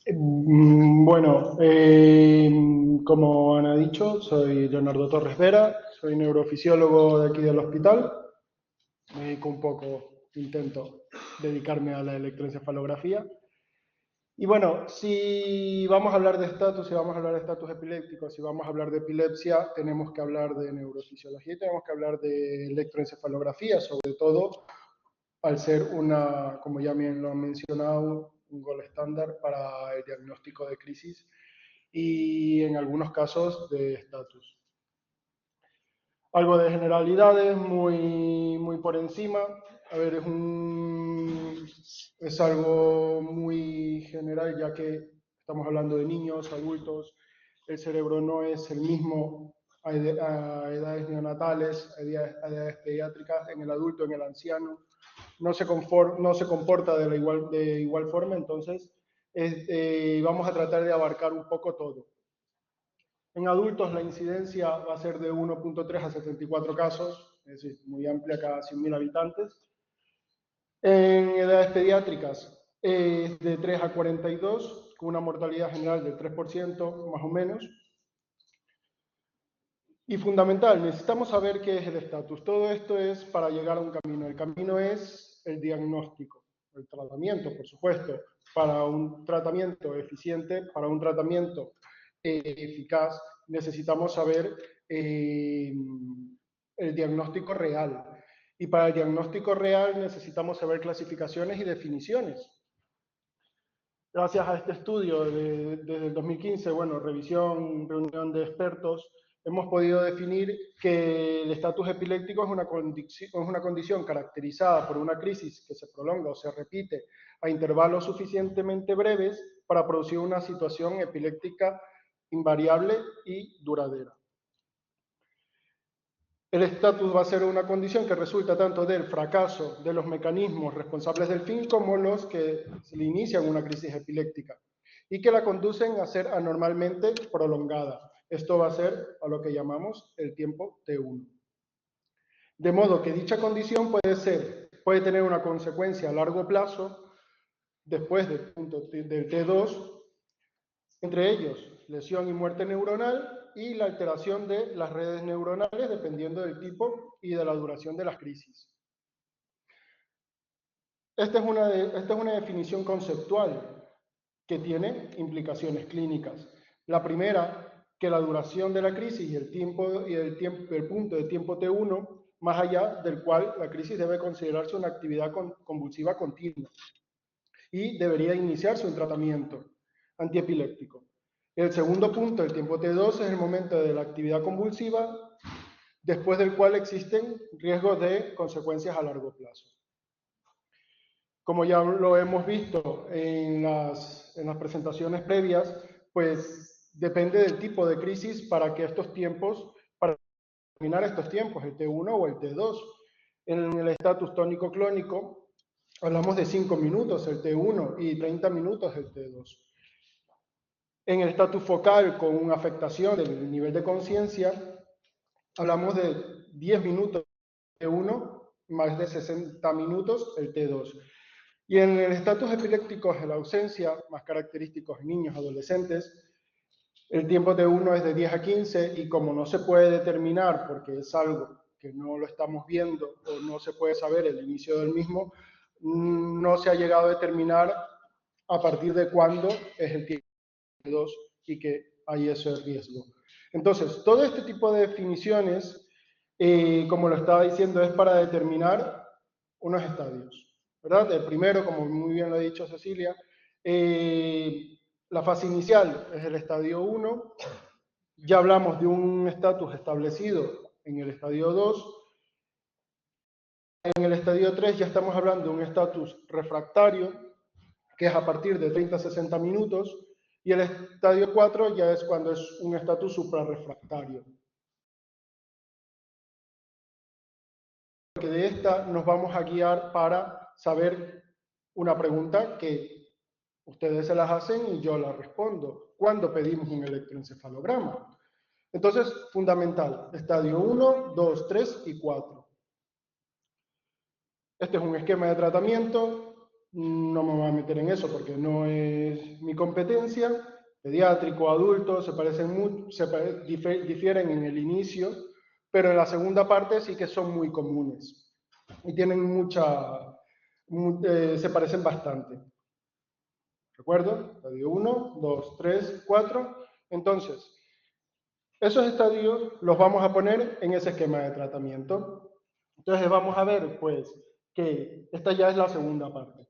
Bueno, como han dicho, soy Leonardo Torres Vera, soy neurofisiólogo de aquí del hospital. Me dedico un poco, intento dedicarme a la electroencefalografía. Y bueno, si vamos a hablar de estatus, si vamos a hablar de estatus epilépticos, si vamos a hablar de epilepsia, tenemos que hablar de neurofisiología y tenemos que hablar de electroencefalografía, sobre todo al ser una, como ya bien lo han mencionado, un gol estándar para el diagnóstico de crisis y en algunos casos de estatus. Algo de generalidades, muy por encima. A ver, es algo muy general, ya que estamos hablando de niños, adultos. El cerebro no es el mismo a edades neonatales, a edades pediátricas, en el adulto, en el anciano. No se comporta de igual forma, entonces vamos a tratar de abarcar un poco todo. En adultos la incidencia va a ser de 1.3 a 74 casos, es decir, muy amplia, cada 100.000 habitantes. En edades pediátricas es de 3 a 42, con una mortalidad general del 3%, más o menos. Y fundamental, necesitamos saber qué es el estatus. Todo esto es para llegar a un camino. El camino es el diagnóstico, el tratamiento, por supuesto. Para un tratamiento eficiente, para un tratamiento eficaz, necesitamos saber el diagnóstico real. Y para el diagnóstico real necesitamos saber clasificaciones y definiciones. Gracias a este estudio desde el 2015, bueno, revisión, reunión de expertos, hemos podido definir que el estatus epiléptico es una condición caracterizada por una crisis que se prolonga o se repite a intervalos suficientemente breves para producir una situación epiléptica invariable y duradera. El estatus va a ser una condición que resulta tanto del fracaso de los mecanismos responsables del fin como los que le inician una crisis epiléptica y que la conducen a ser anormalmente prolongada. Esto va a ser a lo que llamamos el tiempo T1. De modo que dicha condición puede tener una consecuencia a largo plazo después del punto del T2, entre ellos lesión y muerte neuronal y la alteración de las redes neuronales dependiendo del tipo y de la duración de las crisis. Esta es una definición conceptual que tiene implicaciones clínicas. La primera, que la duración de la crisis y el punto de tiempo T1, más allá del cual la crisis debe considerarse una actividad convulsiva continua y debería iniciarse un tratamiento antiepiléptico. El segundo punto, el tiempo T2, es el momento de la actividad convulsiva, después del cual existen riesgos de consecuencias a largo plazo. Como ya lo hemos visto en las presentaciones previas, pues depende del tipo de crisis para que estos tiempos, para determinar estos tiempos, el T1 o el T2. En el estatus tónico-clónico hablamos de 5 minutos el T1 y 30 minutos el T2. En el estatus focal con una afectación del nivel de conciencia, hablamos de 10 minutos el T1, más de 60 minutos el T2. Y en el estatus epiléptico de la ausencia, más característicos en niños, adolescentes, el tiempo T1 es de 10 a 15 y como no se puede determinar porque es algo que no lo estamos viendo o no se puede saber el inicio del mismo, no se ha llegado a determinar a partir de cuándo es el tiempo T2 y que hay ese riesgo. Entonces, todo este tipo de definiciones, como lo estaba diciendo, es para determinar unos estadios. ¿Verdad? El primero, como muy bien lo ha dicho Cecilia, la fase inicial es el estadio 1. Ya hablamos de un estatus establecido en el estadio 2. En el estadio 3 ya estamos hablando de un estatus refractario, que es a partir de 30 a 60 minutos. Y el estadio 4 ya es cuando es un estatus suprarrefractario. Que de esta nos vamos a guiar para saber una pregunta que ustedes se las hacen y yo la respondo. ¿Cuándo pedimos un electroencefalograma? Entonces, fundamental, estadio 1, 2, 3 y 4. Este es un esquema de tratamiento. no me voy a meter en eso porque no es mi competencia. Pediátrico, adulto, se parecen mucho, difieren en el inicio, pero en la segunda parte sí que son muy comunes y tienen se parecen bastante. ¿De acuerdo? Estadio 1, 2, 3, 4. Entonces, esos estadios los vamos a poner en ese esquema de tratamiento. Entonces vamos a ver, pues, que esta ya es la segunda parte.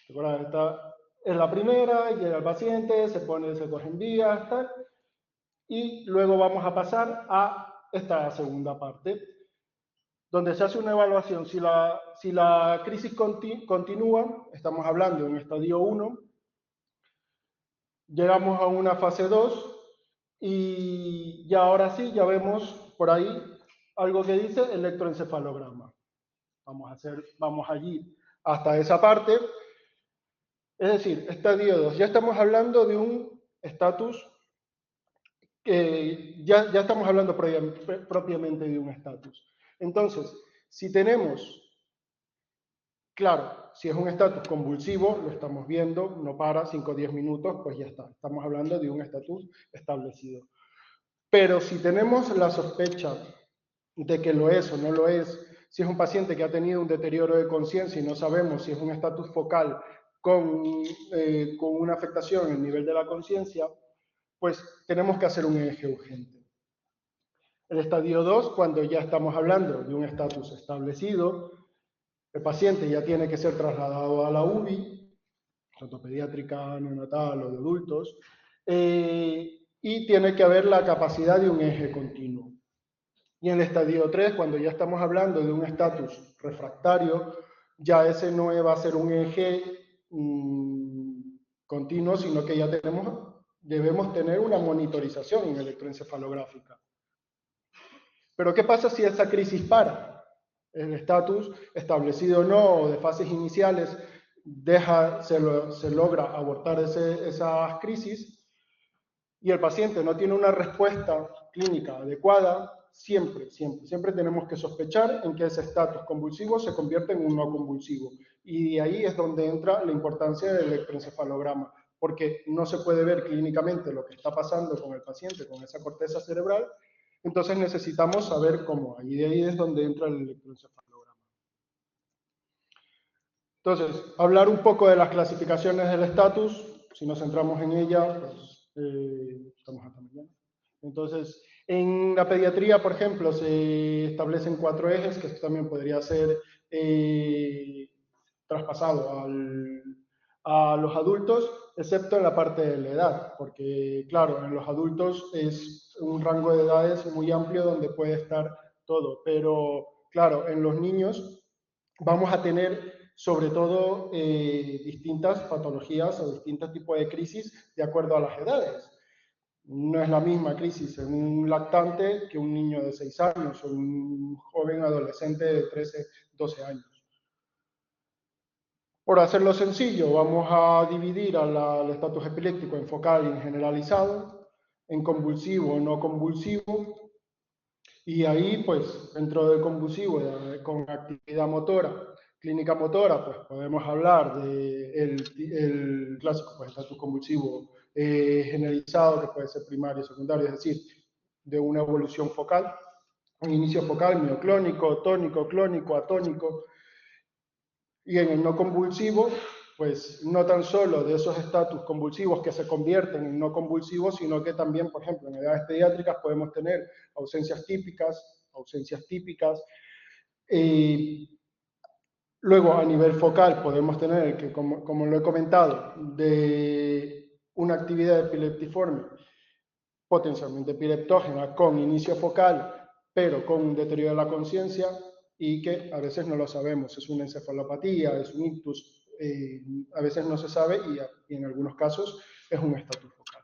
¿Recuerdan? Esta es la primera, llega el paciente, se cogen vías, tal, y luego vamos a pasar a esta segunda parte, donde se hace una evaluación. Si la crisis continúa, estamos hablando de un estadio 1, llegamos a una fase 2 y ya ahora sí, ya vemos por ahí algo que dice electroencefalograma. Vamos allí hasta esa parte. Es decir, estadio 2, ya estamos hablando de un estatus que ya estamos hablando propiamente de un estatus. Entonces, si tenemos, claro, si es un estatus convulsivo, lo estamos viendo, no para 5 o 10 minutos, pues ya está. Estamos hablando de un estatus establecido. Pero si tenemos la sospecha de que lo es o no lo es, si es un paciente que ha tenido un deterioro de conciencia y no sabemos si es un estatus focal con una afectación en el nivel de la conciencia, pues tenemos que hacer un EEG urgente. El estadio 2, cuando ya estamos hablando de un estatus establecido, el paciente ya tiene que ser trasladado a la UBI, tanto pediátrica, neonatal o de adultos, y tiene que haber la capacidad de un eje continuo. Y en el estadio 3, cuando ya estamos hablando de un estatus refractario, ya ese no va a ser un eje continuo, sino que ya debemos tener una monitorización electroencefalográfica. Pero ¿qué pasa si esa crisis para? El estatus establecido o no, o de fases iniciales, se logra abortar esas crisis y el paciente no tiene una respuesta clínica adecuada, siempre tenemos que sospechar en que ese estatus convulsivo se convierte en un no convulsivo. Y ahí es donde entra la importancia del electroencefalograma, porque no se puede ver clínicamente lo que está pasando con el paciente, con esa corteza cerebral, entonces necesitamos saber cómo. Y ahí es donde entra el electroencefalograma. Entonces, hablar un poco de las clasificaciones del estatus, si nos centramos en ella, pues estamos hasta mañana. Entonces, en la pediatría, por ejemplo, se establecen 4 ejes, que esto también podría ser traspasado a los adultos, excepto en la parte de la edad, porque claro, en los adultos es un rango de edades muy amplio donde puede estar todo, pero claro, en los niños vamos a tener sobre todo distintas patologías o distintos tipos de crisis de acuerdo a las edades. No es la misma crisis en un lactante que un niño de 6 años o un joven adolescente de 13, 12 años. Por hacerlo sencillo, vamos a dividir al estatus epiléptico en focal y en generalizado, en convulsivo o no convulsivo, y ahí, pues, dentro del convulsivo, con actividad motora, clínica motora, pues podemos hablar del clásico pues, estatus convulsivo generalizado, que puede ser primario y secundario, es decir, de una evolución focal, un inicio focal mioclónico, tónico, clónico, atónico, y en el no convulsivo, pues no tan solo de esos estatus convulsivos que se convierten en no convulsivos, sino que también, por ejemplo, en edades pediátricas podemos tener ausencias típicas. Luego, a nivel focal, podemos tener, que como lo he comentado, de una actividad epileptiforme potencialmente epileptógena con inicio focal, pero con un deterioro de la conciencia y que a veces no lo sabemos. Es una encefalopatía, es un ictus, a veces no se sabe y en algunos casos es un estatus focal.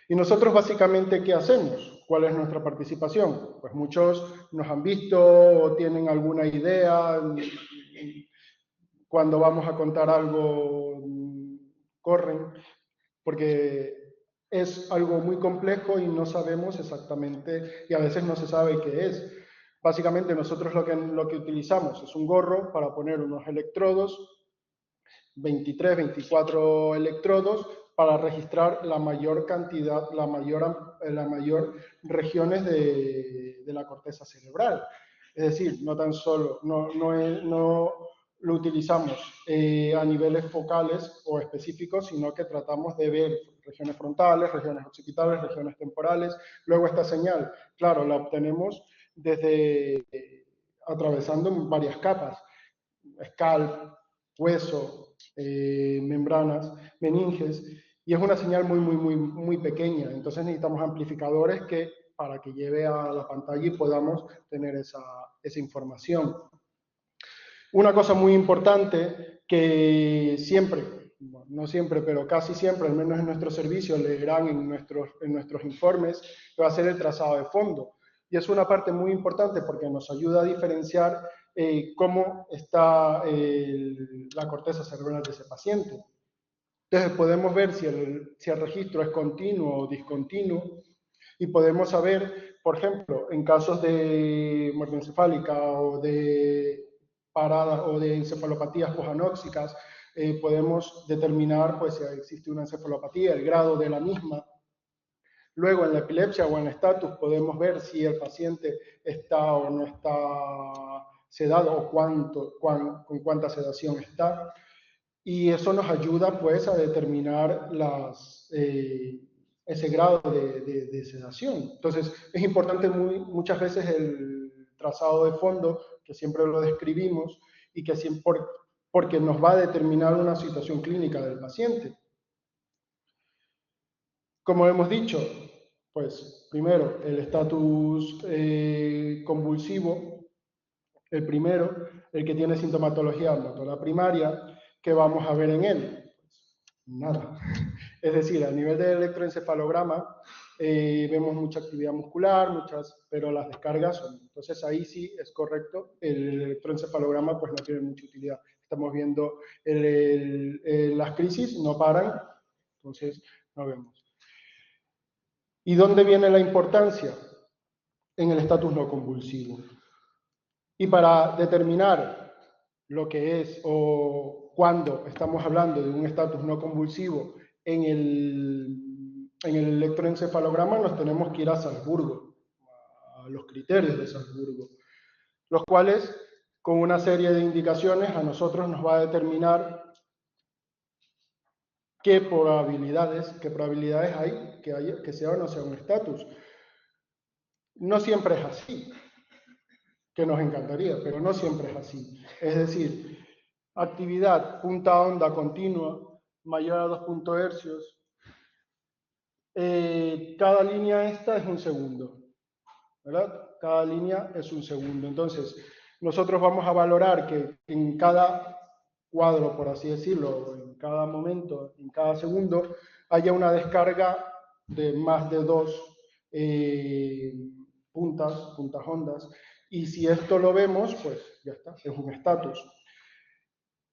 ¿Y nosotros básicamente qué hacemos? ¿Cuál es nuestra participación? Pues muchos nos han visto o tienen alguna idea. Cuando vamos a contar algo, corren, porque es algo muy complejo y no sabemos exactamente, y a veces no se sabe qué es. Básicamente nosotros lo que utilizamos es un gorro para poner unos electrodos 23, 24 electrodos para registrar la mayor cantidad, la mayor regiones de la corteza cerebral. Es decir, no tan solo, no lo utilizamos a niveles focales o específicos, sino que tratamos de ver regiones frontales, regiones occipitales, regiones temporales. Luego esta señal, claro, la obtenemos desde atravesando varias capas, scalp, hueso, membranas, meninges, y es una señal muy pequeña. Entonces necesitamos amplificadores para que lleve a la pantalla y podamos tener esa información. Una cosa muy importante que siempre, no siempre, pero casi siempre, al menos en nuestros servicios, leerán en nuestros informes, que va a ser el trazado de fondo. Y es una parte muy importante porque nos ayuda a diferenciar cómo está la corteza cerebral de ese paciente. Entonces podemos ver si el registro es continuo o discontinuo y podemos saber, por ejemplo, en casos de muerte encefálica o de paradas o de encefalopatías posanóxicas, podemos determinar pues, si existe una encefalopatía, el grado de la misma. Luego, en la epilepsia o en el estatus, podemos ver si el paciente está o no está sedado o con cuánta sedación está. Y eso nos ayuda pues a determinar ese grado de sedación. Entonces, es importante muchas veces el trazado de fondo, que siempre lo describimos, y que siempre, porque nos va a determinar una situación clínica del paciente. Como hemos dicho, pues primero el estatus convulsivo, el primero, el que tiene sintomatología motora primaria, ¿qué vamos a ver en él? Nada. Es decir, a nivel del electroencefalograma vemos mucha actividad muscular, pero las descargas son. Entonces ahí sí es correcto, el electroencefalograma pues no tiene mucha utilidad. Estamos viendo las crisis, no paran, entonces no vemos. ¿Y dónde viene la importancia? En el estatus no convulsivo. Y para determinar lo que es o cuando estamos hablando de un estatus no convulsivo en el electroencefalograma, nos tenemos que ir a Salzburgo, a los criterios de Salzburgo, los cuales con una serie de indicaciones a nosotros nos va a determinar qué probabilidades hay que sea o no sea un estatus. No siempre es así, que nos encantaría, pero no siempre es así. Es decir, actividad punta onda continua mayor a 2 hercios. Cada línea esta es un segundo, ¿verdad? Cada línea es un segundo. Entonces, nosotros vamos a valorar que en cada cuadro, por así decirlo, en cada momento, en cada segundo, haya una descarga de más de 2 puntas ondas. Y si esto lo vemos, pues ya está, es un estatus.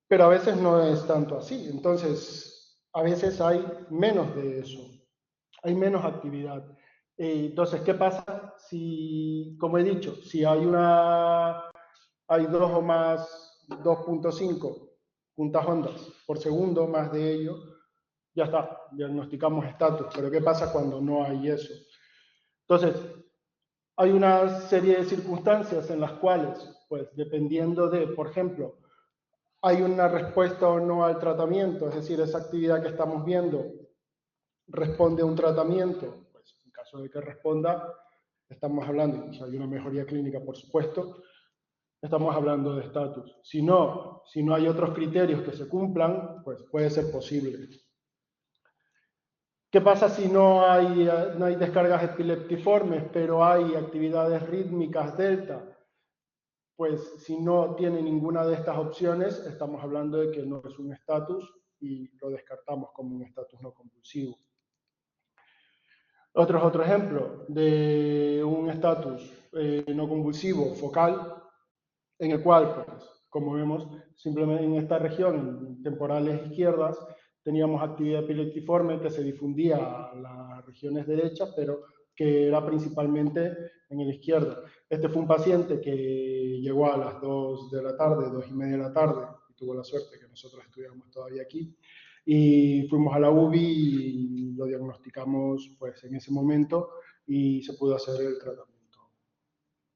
Pero a veces no es tanto así. Entonces, a veces hay menos de eso. Hay menos actividad. Entonces, ¿qué pasa si, como he dicho, si hay 2 o más 2.5 puntas ondas por segundo, más de ello, ya está, diagnosticamos estatus. Pero ¿qué pasa cuando no hay eso? Entonces, hay una serie de circunstancias en las cuales, pues, dependiendo de, por ejemplo, hay una respuesta o no al tratamiento, es decir, esa actividad que estamos viendo responde a un tratamiento, pues en caso de que responda, estamos hablando, y si hay una mejoría clínica, por supuesto, estamos hablando de estatus. Si no hay otros criterios que se cumplan, pues puede ser posible. ¿Qué pasa si no hay descargas epileptiformes, pero hay actividades rítmicas delta? Pues si no tiene ninguna de estas opciones, estamos hablando de que no es un estatus y lo descartamos como un estatus no convulsivo. Otro ejemplo de un estatus no convulsivo focal, en el cual, pues, como vemos, simplemente en esta región, en temporales izquierdas, teníamos actividad epileptiforme que se difundía a las regiones derechas, pero que era principalmente en el izquierdo. Este fue un paciente que llegó a las 2 de la tarde, 2:30 de la tarde, tuvo la suerte que nosotros estudiamos todavía aquí, y fuimos a la UBI y lo diagnosticamos pues en ese momento y se pudo hacer el tratamiento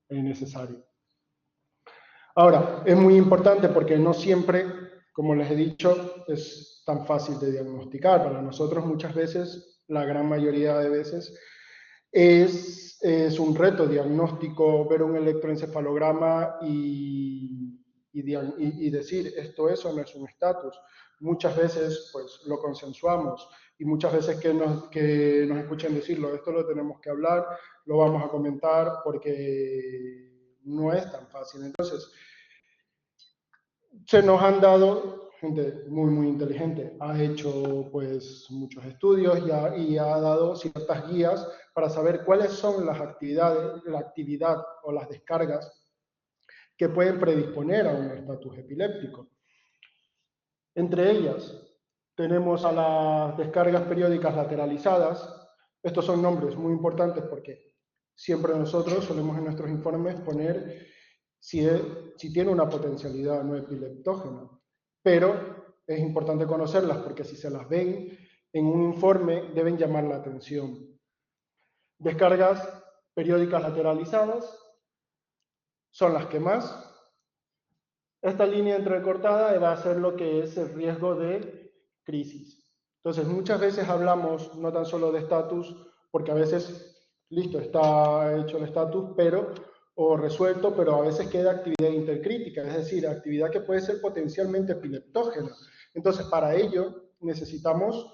necesario. Ahora, es muy importante porque no siempre, como les he dicho, es tan fácil de diagnosticar. Para nosotros muchas veces, la gran mayoría de veces, es un reto diagnóstico ver un electroencefalograma y decir esto es o no es un estatus. Muchas veces pues lo consensuamos y muchas veces que nos escuchen decirlo, esto lo tenemos que hablar, lo vamos a comentar porque no es tan fácil. Entonces, se nos han dado, gente muy, muy inteligente, ha hecho pues muchos estudios y ha dado ciertas guías para saber cuáles son las actividades, la actividad o las descargas que pueden predisponer a un estatus epiléptico. Entre ellas, tenemos a las descargas periódicas lateralizadas. Estos son nombres muy importantes porque siempre nosotros solemos en nuestros informes poner si tiene una potencialidad no epileptógena, pero es importante conocerlas porque si se las ven en un informe deben llamar la atención. Descargas periódicas lateralizadas son las que más. Esta línea entrecortada va a ser lo que es el riesgo de crisis. Entonces, muchas veces hablamos no tan solo de estatus, porque a veces, listo, está hecho el estatus, o resuelto, pero a veces queda actividad intercrítica, es decir, actividad que puede ser potencialmente epileptógena. Entonces, para ello necesitamos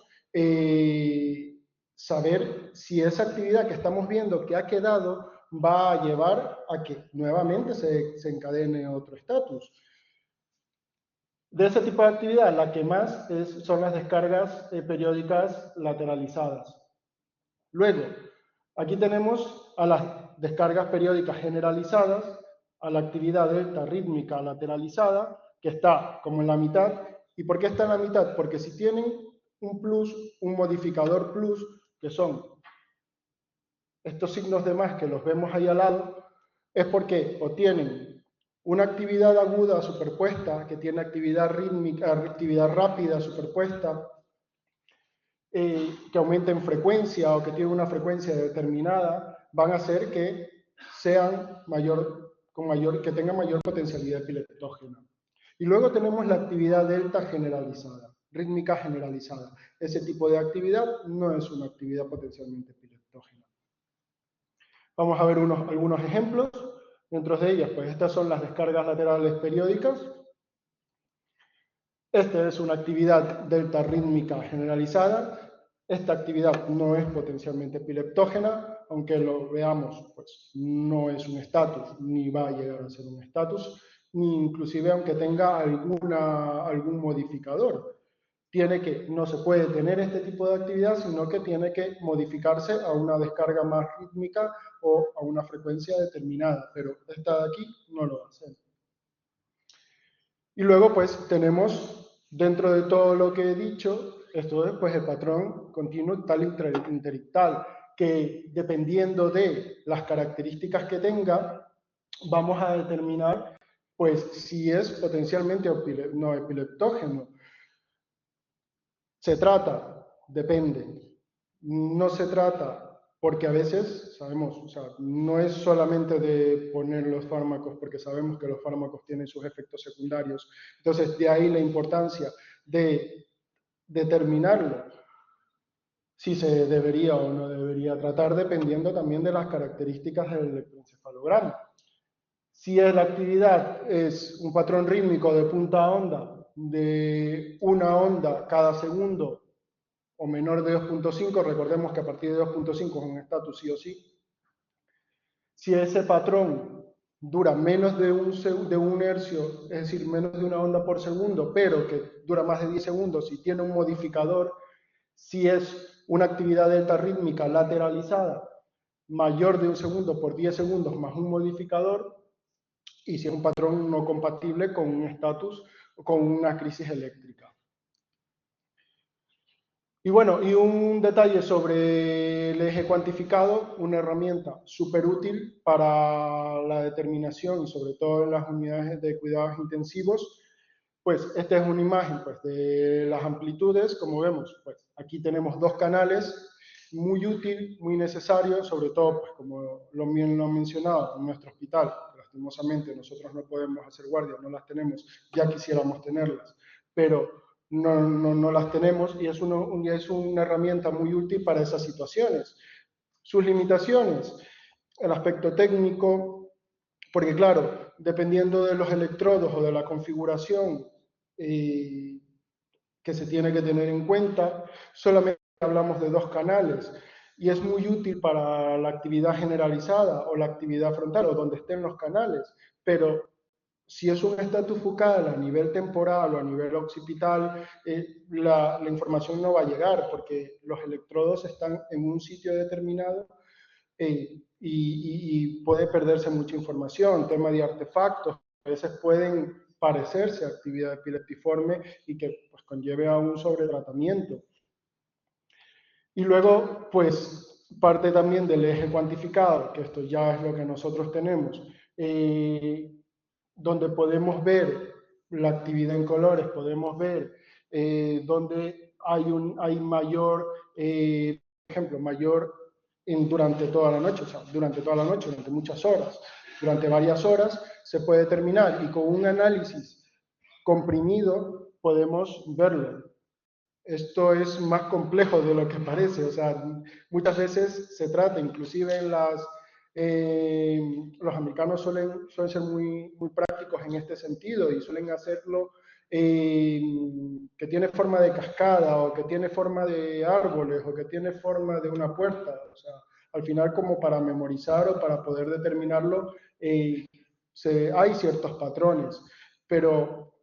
saber si esa actividad que estamos viendo que ha quedado va a llevar a que nuevamente se encadene otro estatus. De ese tipo de actividad, la que más son las descargas periódicas lateralizadas. Luego, aquí tenemos a las descargas periódicas generalizadas, a la actividad delta rítmica lateralizada, que está como en la mitad. ¿Y por qué está en la mitad? Porque si tienen un plus, un modificador plus, que son estos signos de más que los vemos ahí al lado, es porque o tienen una actividad aguda superpuesta, que tiene actividad rítmica, actividad rápida superpuesta, que aumenta en frecuencia o que tiene una frecuencia determinada, van a hacer que sean que tengan mayor potencialidad epileptógena. Y luego tenemos la actividad delta generalizada, rítmica generalizada. Ese tipo de actividad no es una actividad potencialmente epileptógena. Vamos a ver algunos ejemplos. Dentro de ellas, pues estas son las descargas laterales periódicas. Esta es una actividad delta rítmica generalizada. Esta actividad no es potencialmente epileptógena, aunque lo veamos, pues no es un estatus, ni va a llegar a ser un estatus, ni inclusive aunque tenga algún modificador. No se puede tener este tipo de actividad, sino que tiene que modificarse a una descarga más rítmica o a una frecuencia determinada, pero esta de aquí no lo va a hacer. Y luego pues tenemos, dentro de todo lo que he dicho, esto es pues el patrón continuo tal interictal, que dependiendo de las características que tenga, vamos a determinar pues si es potencialmente no epileptógeno. Se trata, depende. No se trata, porque a veces sabemos, o sea, no es solamente de poner los fármacos, porque sabemos que los fármacos tienen sus efectos secundarios. Entonces, de ahí la importancia de determinarlo, si se debería o no debería tratar, dependiendo también de las características del electroencefalograma. Si la actividad es un patrón rítmico de punta a onda, de una onda cada segundo, o menor de 2.5, recordemos que a partir de 2.5 es un estatus sí o sí. Si ese patrón dura menos de un hercio, es decir, menos de una onda por segundo, pero que dura más de 10 segundos y tiene un modificador, si es una actividad delta rítmica lateralizada mayor de un segundo por 10 segundos más un modificador, y si es un patrón no compatible con un estatus o con una crisis eléctrica. Y bueno, y un detalle sobre el eje cuantificado, una herramienta súper útil para la determinación y sobre todo en las unidades de cuidados intensivos, Pues esta es una imagen pues, de las amplitudes, como vemos, pues aquí tenemos dos canales, muy útil, muy necesario, sobre todo, pues, como lo han mencionado, en nuestro hospital, lastimosamente nosotros no podemos hacer guardia, no las tenemos, ya quisiéramos tenerlas, pero no las tenemos y es una herramienta muy útil para esas situaciones. Sus limitaciones, el aspecto técnico, porque claro, dependiendo de los electrodos o de la configuración que se tiene que tener en cuenta, solamente hablamos de dos canales y es muy útil para la actividad generalizada o la actividad frontal o donde estén los canales, pero si es un estatus focal a nivel temporal o a nivel occipital, la información no va a llegar porque los electrodos están en un sitio determinado y puede perderse mucha información. Tema de artefactos, a veces pueden parecerse a actividad epileptiforme y que pues, conlleve a un sobretratamiento. Y luego, pues, parte también del eje cuantificado, que esto ya es lo que nosotros tenemos, donde podemos ver la actividad en colores, podemos ver donde hay mayor, por ejemplo, mayor durante toda la noche, o sea, durante toda la noche, durante muchas horas, durante varias horas, se puede determinar y con un análisis comprimido podemos verlo. Esto es más complejo de lo que parece, o sea, muchas veces se trata, inclusive en los americanos suelen ser muy prácticos en este sentido y suelen hacerlo que tiene forma de cascada o que tiene forma de árboles o que tiene forma de una puerta, o sea, al final como para memorizar o para poder determinarlo hay ciertos patrones, pero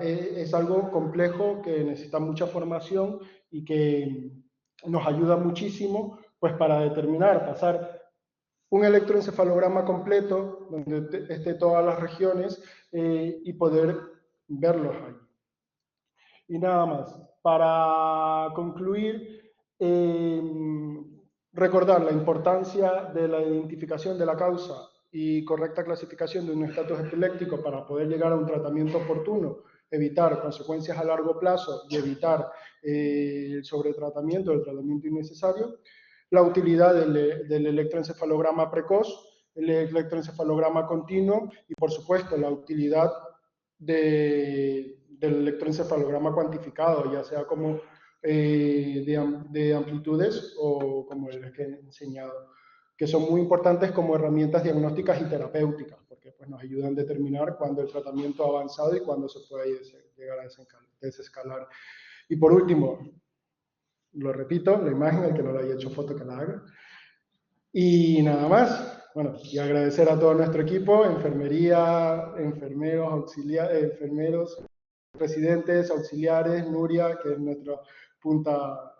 es algo complejo que necesita mucha formación y que nos ayuda muchísimo pues para determinar, pasar un electroencefalograma completo donde esté todas las regiones y poder verlos ahí. Y nada más. Para concluir, recordar la importancia de la identificación de la causa y correcta clasificación de un estatus epiléptico para poder llegar a un tratamiento oportuno, evitar consecuencias a largo plazo y evitar el sobretratamiento, el tratamiento innecesario. La utilidad del electroencefalograma precoz, el electroencefalograma continuo y, por supuesto, la utilidad del electroencefalograma cuantificado, ya sea como de amplitudes o como el que he enseñado, que son muy importantes como herramientas diagnósticas y terapéuticas, porque pues, nos ayudan a determinar cuándo el tratamiento ha avanzado y cuándo se puede llegar a desescalar. Y por último, lo repito, la imagen, el que no le haya hecho foto que la haga. Y nada más. Bueno, y agradecer a todo nuestro equipo, enfermería, enfermeros, enfermeros, residentes, auxiliares, Nuria, que es nuestra punta,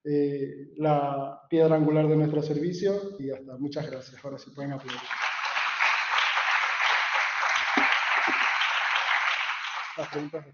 la piedra angular de nuestro servicio, y hasta. Muchas gracias. Ahora sí pueden aplaudir. Las preguntas.